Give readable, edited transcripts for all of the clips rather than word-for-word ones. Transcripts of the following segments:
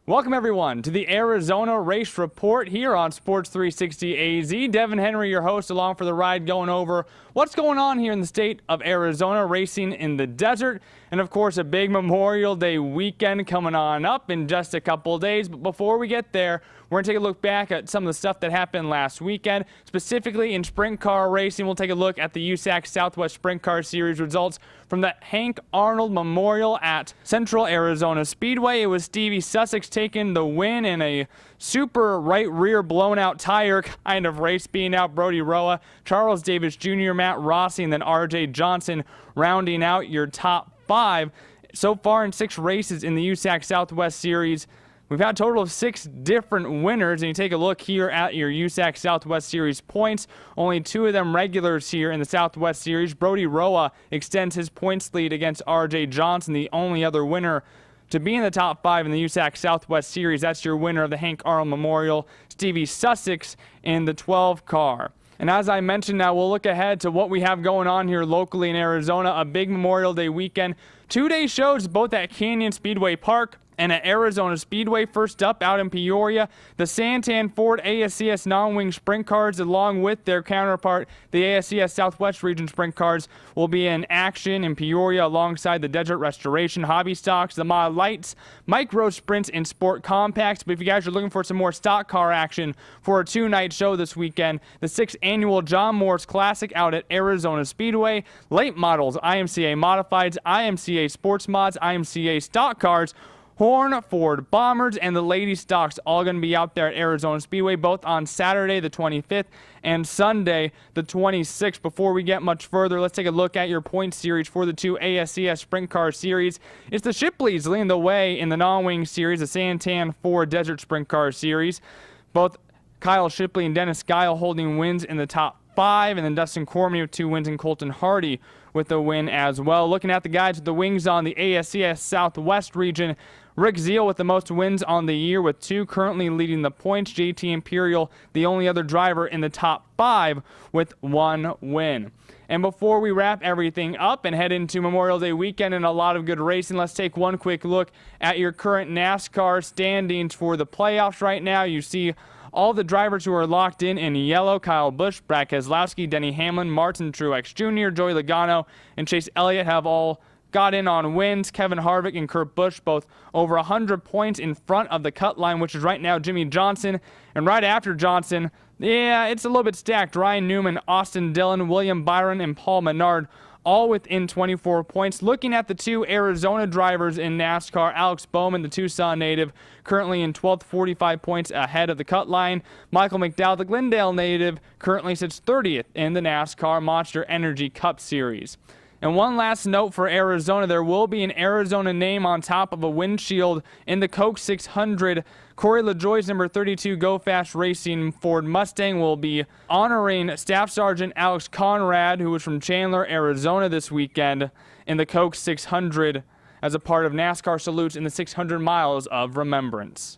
Welcome, everyone, to the Arizona Race Report here on Sports 360 AZ. Devin Henry, your host, along for the ride, going over what's going on here in the state of Arizona, racing in the desert. And, of course, a big Memorial Day weekend coming on up in just a couple of days. But before we get there, we're going to take a look back at some of the stuff that happened last weekend. Specifically in sprint car racing, we'll take a look at the USAC Southwest Sprint Car Series results from the Hank Arnold Memorial at Central Arizona Speedway. It was Stevie Sussex taking the win in a super right rear blown out tire kind of race, being out Brody Roa, Charles Davis Jr., Matt Rossi, and then RJ Johnson rounding out your top five. So far in 6 races in the USAC Southwest Series, we've had a total of 6 different winners, and you take a look here at your USAC Southwest Series points. Only 2 of them regulars here in the Southwest Series. Brody Roa extends his points lead against RJ Johnson, the only other winner to be in the top 5 in the USAC Southwest Series. That's your winner of the Hank Arnold Memorial, Stevie Sussex, in the 12 car. And as I mentioned, now we'll look ahead to what we have going on here locally in Arizona. A big Memorial Day weekend. 2-day shows both at Canyon Speedway Park and at Arizona Speedway. First up, out in Peoria, the Santan Ford ASCS non-wing sprint cars, along with their counterpart, the ASCS Southwest Region sprint cars, will be in action in Peoria alongside the Desert Restoration Hobby Stocks, the Mod Lights, Micro Sprints, and Sport Compacts. But if you guys are looking for some more stock car action for a 2-night show this weekend, the 6th annual John Morris Classic out at Arizona Speedway, late models, IMCA Modifieds, IMCA Sports Mods, IMCA Stock Cars, Horn, Ford Bombers, and the Lady Stocks all going to be out there at Arizona Speedway, both on Saturday the 25th and Sunday the 26th. Before we get much further, let's take a look at your point series for the 2 ASCS Sprint Car Series. It's the Shipleys leading the way in the non-wing series, the Santan Ford Desert Sprint Car Series. Both Kyle Shipley and Dennis Guile holding wins in the top 5, and then Dustin Cormier with 2 wins, and Colton Hardy with a win as well. Looking at the guys with the wings on the ASCS Southwest region, Rick Zeal with the most wins on the year with 2, currently leading the points. JT Imperial, the only other driver in the top 5 with 1 win. And before we wrap everything up and head into Memorial Day weekend and a lot of good racing, let's take one quick look at your current NASCAR standings for the playoffs right now. You see all the drivers who are locked in yellow: Kyle Busch, Brad Keselowski, Denny Hamlin, Martin Truex Jr., Joey Logano, and Chase Elliott have all got in on wins. Kevin Harvick and Kurt Busch both over 100 points in front of the cut line, which is right now Jimmy Johnson. And right after Johnson, yeah, it's a little bit stacked. Ryan Newman, Austin Dillon, William Byron, and Paul Menard all within 24 points. Looking at the 2 Arizona drivers in NASCAR, Alex Bowman, the Tucson native, currently in 12th, 45 points ahead of the cut line. Michael McDowell, the Glendale native, currently sits 30th in the NASCAR Monster Energy Cup Series. And one last note for Arizona, there will be an Arizona name on top of a windshield in the Coke 600. Corey LaJoie's number 32 Go Fast Racing Ford Mustang will be honoring Staff Sergeant Alex Conrad, who was from Chandler, Arizona this weekend, in the Coke 600 as a part of NASCAR salutes in the 600 miles of remembrance.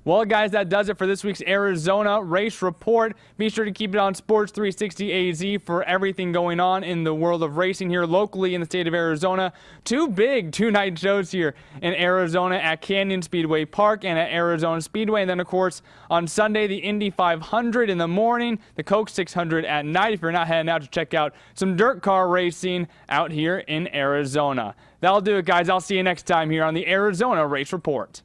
Well, guys, that does it for this week's Arizona Race Report. Be sure to keep it on Sports 360 AZ for everything going on in the world of racing here locally in the state of Arizona. 2 big 2-night shows here in Arizona at Canyon Speedway Park and at Arizona Speedway. And then, of course, on Sunday, the Indy 500 in the morning, the Coke 600 at night if you're not heading out to check out some dirt car racing out here in Arizona. That'll do it, guys. I'll see you next time here on the Arizona Race Report.